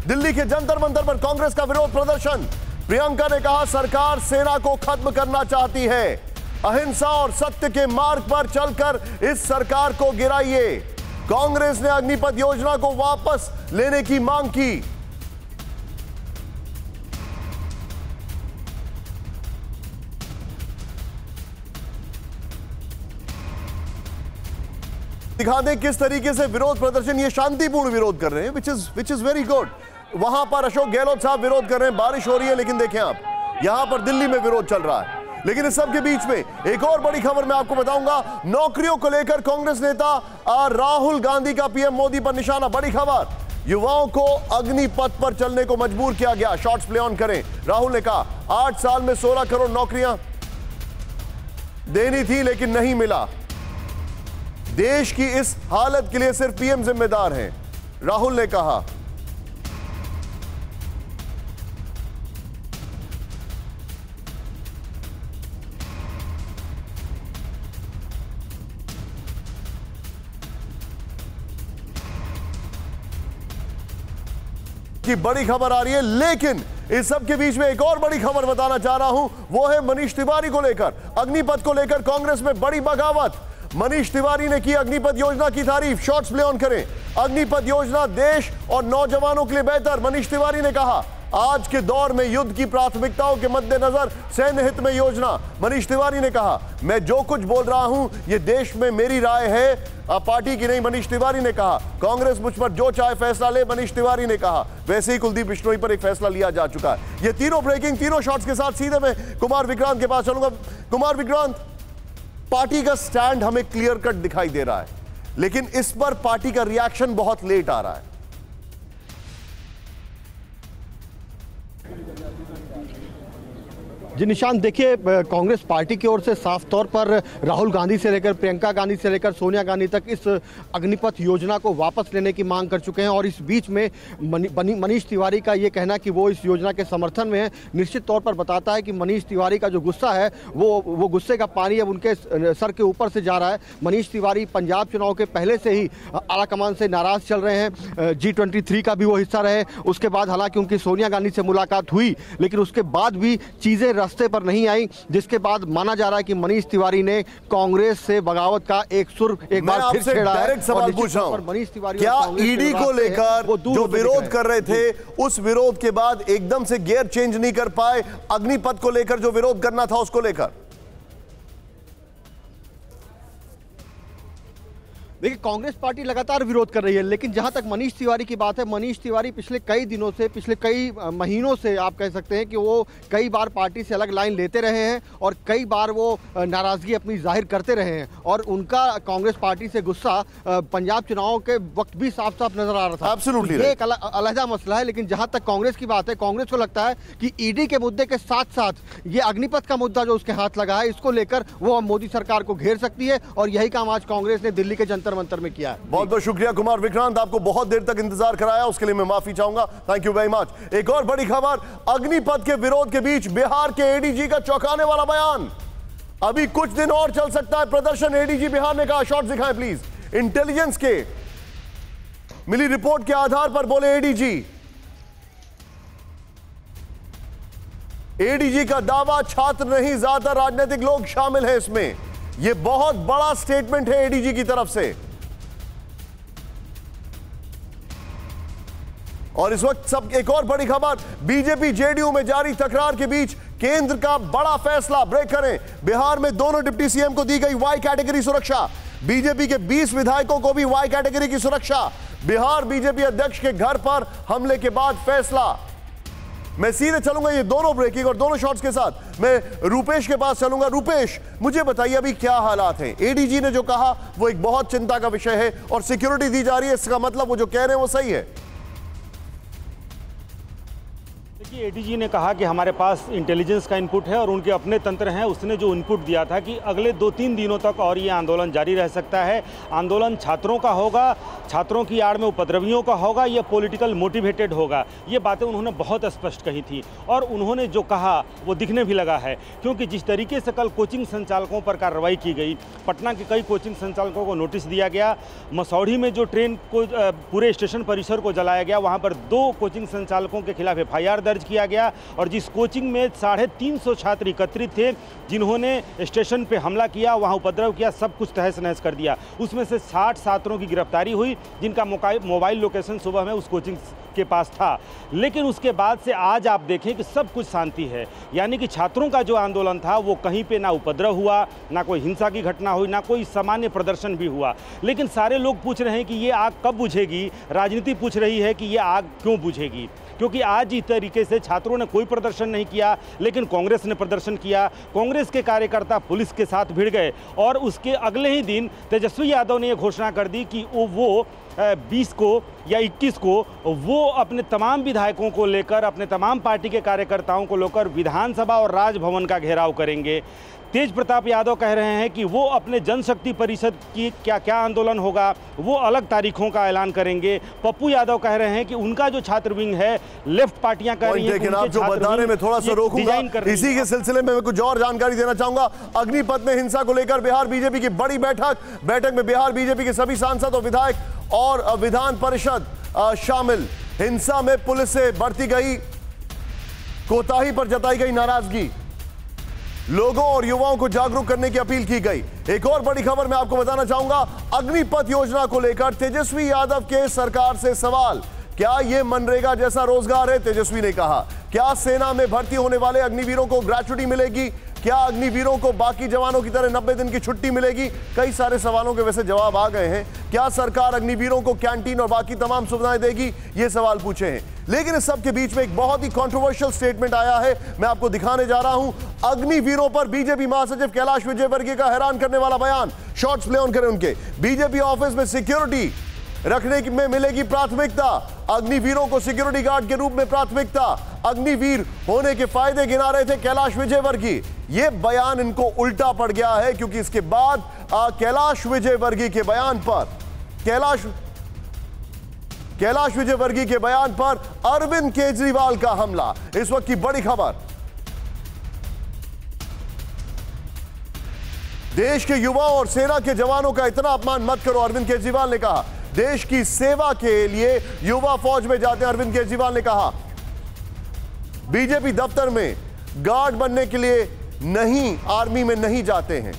दिल्ली के जंतर मंतर पर कांग्रेस का विरोध प्रदर्शन। प्रियंका ने कहा सरकार सेना को खत्म करना चाहती है, अहिंसा और सत्य के मार्ग पर चलकर इस सरकार को गिराइए। कांग्रेस ने अग्निपथ योजना को वापस लेने की मांग की। दिखा दें किस तरीके से विरोध प्रदर्शन, ये शांतिपूर्ण विरोध कर रहे हैं, विच इज वेरी गुड। वहां पर अशोक गहलोत साहब विरोध कर रहे हैं, बारिश हो रही है, लेकिन देखें आप यहां पर दिल्ली में विरोध चल रहा है। लेकिन इस सब के बीच में एक और बड़ी खबर मैं आपको बताऊंगा। नौकरियों को लेकर कांग्रेस नेता राहुल गांधी का पीएम मोदी पर निशाना। बड़ी खबर, युवाओं को अग्निपथ पर चलने को मजबूर किया गया। शॉर्ट्स प्ले ऑन करें। राहुल ने कहा 8 साल में 16 करोड़ नौकरियां देनी थी लेकिन नहीं मिला। देश की इस हालत के लिए सिर्फ पीएम जिम्मेदार हैं, राहुल ने कहा। की बड़ी खबर आ रही है, लेकिन इस सब के बीच में एक और बड़ी खबर बताना चाह रहा हूं, वो है मनीष तिवारी को लेकर। अग्निपथ को लेकर कांग्रेस में बड़ी बगावत। मनीष तिवारी ने की अग्निपथ योजना की तारीफ। शॉर्ट्स प्ले ऑन करें। अग्निपथ योजना देश और नौजवानों के लिए बेहतर। मनीष तिवारी ने कहा आज के दौर में युद्ध की प्राथमिकताओं के मद्देनजर सैन्य हित में योजना। मनीष तिवारी ने कहा मैं जो कुछ बोल रहा हूं ये देश में मेरी राय है, पार्टी की नहीं। मनीष तिवारी ने कहा कांग्रेस मुझ पर जो चाहे फैसला ले। मनीष तिवारी ने कहा वैसे ही कुलदीप बिश्नोई पर एक फैसला लिया जा चुका है। ये तीनों ब्रेकिंग, तीनों शॉट्स के साथ सीधे मैं कुमार विक्रांत के पास चलूंगा। कुमार विक्रांत, पार्टी का स्टैंड हमें क्लियर कट दिखाई दे रहा है, लेकिन इस पर पार्टी का रिएक्शन बहुत लेट आ रहा है। जी निशांत, देखिए कांग्रेस पार्टी की ओर से साफ तौर पर राहुल गांधी से लेकर प्रियंका गांधी से लेकर सोनिया गांधी तक इस अग्निपथ योजना को वापस लेने की मांग कर चुके हैं। और इस बीच में मनीष तिवारी का ये कहना कि वो इस योजना के समर्थन में है, निश्चित तौर पर बताता है कि मनीष तिवारी का जो गुस्सा है वो गुस्से का पानी अब उनके सर के ऊपर से जा रहा है। मनीष तिवारी पंजाब चुनाव के पहले से ही आलाकमान से नाराज चल रहे हैं। G23 का भी वो हिस्सा रहे। उसके बाद हालांकि उनकी सोनिया गांधी से मुलाकात हुई, लेकिन उसके बाद भी चीजें रास्ते पर नहीं आई, जिसके बाद माना जा रहा है कि मनीष तिवारी ने कांग्रेस से बगावत का एक सुर एक बार फिर छेड़ा है। डायरेक्ट सवाल पूछ रहा हूं, मनीष तिवारी क्या ईडी को लेकर जो विरोध कर रहे थे, उस विरोध के बाद एकदम से गियर चेंज नहीं कर पाए? अग्निपथ को लेकर जो विरोध करना था उसको लेकर देखिए कांग्रेस पार्टी लगातार विरोध कर रही है, लेकिन जहां तक मनीष तिवारी की बात है, मनीष तिवारी पिछले कई दिनों से, पिछले कई महीनों से आप कह सकते हैं कि वो कई बार पार्टी से अलग लाइन लेते रहे हैं और कई बार वो नाराजगी अपनी जाहिर करते रहे हैं। और उनका कांग्रेस पार्टी से गुस्सा पंजाब चुनाव के वक्त भी साफ साफ नजर आ रहा था। एब्सोल्युटली ये एक अलग मसला है। लेकिन जहां तक कांग्रेस की बात है, कांग्रेस को लगता है कि ईडी के मुद्दे के साथ साथ ये अग्निपथ का मुद्दा जो उसके हाथ लगा है, इसको लेकर वो मोदी सरकार को घेर सकती है। और यही काम आज कांग्रेस ने दिल्ली के जंतर मंतर में किया है। बहुत बहुत शुक्रिया कुमार विक्रांत, आपको बहुत देर तक इंतजार कराया, उसके लिए मैं माफी चाहूंगा। Thank you very much. एक और बड़ी खबर, अग्निपथ के विरोध के बीच बिहार के एडीजी का चौंकाने वाला बयान। अभी कुछ दिन और चल सकता है प्रदर्शन, एडीजी बिहार ने कहा। शॉट दिखाएं प्लीज। इंटेलिजेंस के मिली रिपोर्ट के आधार पर बोले एडीजी। एडीजी का दावा छात्र नहीं, ज्यादा राजनीतिक लोग शामिल हैं इसमें। यह बहुत बड़ा स्टेटमेंट है एडीजी की तरफ से। और इस वक्त सब एक और बड़ी खबर, बीजेपी जेडीयू में जारी तकरार के बीच केंद्र का बड़ा फैसला। ब्रेक करें। बिहार में दोनों डिप्टी सीएम को दी गई वाई कैटेगरी सुरक्षा। बीजेपी के 20 विधायकों को भी वाई कैटेगरी की सुरक्षा। बिहार बीजेपी अध्यक्ष के घर पर हमले के बाद फैसला। मैं सीधे चलूंगा ये दोनों ब्रेकिंग और दोनों शॉट्स के साथ। मैं रूपेश के पास चलूंगा। रूपेश, मुझे बताइए अभी क्या हालात हैं? एडीजी ने जो कहा वो एक बहुत चिंता का विषय है और सिक्योरिटी दी जा रही है, इसका मतलब वो जो कह रहे हैं वो सही है? देखिए, एडीजी ने कहा कि हमारे पास इंटेलिजेंस का इनपुट है और उनके अपने तंत्र हैं। उसने जो इनपुट दिया था कि अगले 2-3 दिनों तक और ये आंदोलन जारी रह सकता है। आंदोलन छात्रों का होगा, छात्रों की आड़ में उपद्रवियों का होगा, ये पॉलिटिकल मोटिवेटेड होगा। ये बातें उन्होंने बहुत स्पष्ट कही थी और उन्होंने जो कहा वो दिखने भी लगा है, क्योंकि जिस तरीके से कल कोचिंग संचालकों पर कार्रवाई की गई, पटना के कई कोचिंग संचालकों को नोटिस दिया गया, मसौढ़ी में जो ट्रेन को पूरे स्टेशन परिसर को जलाया गया, वहाँ पर 2 कोचिंग संचालकों के खिलाफ FIR दर्ज किया गया और जिस कोचिंग में 350 छात्र एकत्रित थे जिन्होंने स्टेशन पे हमला किया, वहां उपद्रव किया, सब कुछ तहस नहस कर दिया। उसमें से 60 छात्रों की गिरफ्तारी हुई जिनका मोबाइल लोकेशन सुबह में उस कोचिंग के पास था। लेकिन उसके बाद से आज आप देखें कि सब कुछ शांति है, यानी कि छात्रों का जो आंदोलन था वो कहीं पे ना उपद्रव हुआ, ना कोई हिंसा की घटना हुई, ना कोई सामान्य प्रदर्शन भी हुआ। लेकिन सारे लोग पूछ रहे हैं कि ये आग कब बुझेगी। राजनीति पूछ रही है कि ये आग क्यों बुझेगी, क्योंकि आज इस तरीके से छात्रों ने कोई प्रदर्शन नहीं किया, लेकिन कांग्रेस ने प्रदर्शन किया। कांग्रेस के कार्यकर्ता पुलिस के साथ भिड़ गए और उसके अगले ही दिन तेजस्वी यादव ने यह घोषणा कर दी कि वो 20 को या 21 को वो अपने तमाम विधायकों को लेकर, अपने तमाम पार्टी के कार्यकर्ताओं को लेकर विधानसभा और राजभवन का घेराव करेंगे। तेज प्रताप यादव कह रहे हैं कि वो अपने जनशक्ति परिषद की क्या आंदोलन होगा वो अलग तारीखों का ऐलान करेंगे। पप्पू यादव कह रहे हैं कि उनका जो छात्र विंग है, लेफ्ट पार्टियां कह रही हैं, लेकिन आप जो बताने में थोड़ा सा रोकूंगा, इसी के सिलसिले में मैं कुछ और जानकारी देना चाहूंगा। अग्निपथ में हिंसा को लेकर बिहार बीजेपी की बड़ी बैठक में बिहार बीजेपी के सभी सांसद और विधायक और विधान परिषद शामिल। हिंसा में पुलिस से बरती गई कोताही पर जताई गई नाराजगी, लोगों और युवाओं को जागरूक करने की अपील की गई। एक और बड़ी खबर मैं आपको बताना चाहूंगा, अग्निपथ योजना को लेकर तेजस्वी यादव के सरकार से सवाल। क्या यह मनरेगा जैसा रोजगार है? तेजस्वी ने कहा। क्या सेना में भर्ती होने वाले अग्निवीरों को ग्रेच्युटी मिलेगी? क्या अग्निवीरों को बाकी जवानों की तरह 90 दिन की छुट्टी मिलेगी? कई सारे सवालों के वैसे जवाब आ गए हैं। क्या सरकार अग्निवीरों को कैंटीन और बाकी तमाम सुविधाएं देगी? ये सवाल पूछे हैं। लेकिन इस सब के बीच में एक बहुत ही कंट्रोवर्शियल स्टेटमेंट आया है, मैं आपको दिखाने जा रहा हूं। अग्निवीरों पर बीजेपी महासचिव कैलाश विजयवर्गीय का हैरान करने वाला बयान। शॉर्ट्स प्ले ऑन करें उनके। बीजेपी ऑफिस में सिक्योरिटी रखने में मिलेगी प्राथमिकता, अग्निवीरों को सिक्योरिटी गार्ड के रूप में प्राथमिकता। अग्निवीर होने के फायदे गिना रहे थे कैलाश विजयवर्गीय। यह बयान इनको उल्टा पड़ गया है, क्योंकि इसके बाद कैलाश विजयवर्गीय के बयान पर कैलाश विजयवर्गीय के बयान पर अरविंद केजरीवाल का हमला। इस वक्त की बड़ी खबर, देश के युवाओं और सेना के जवानों का इतना अपमान मत करो, अरविंद केजरीवाल ने कहा। देश की सेवा के लिए युवा फौज में जाते हैं, अरविंद केजरीवाल ने कहा। बीजेपी दफ्तर में गार्ड बनने के लिए नहीं, आर्मी में नहीं जाते हैं।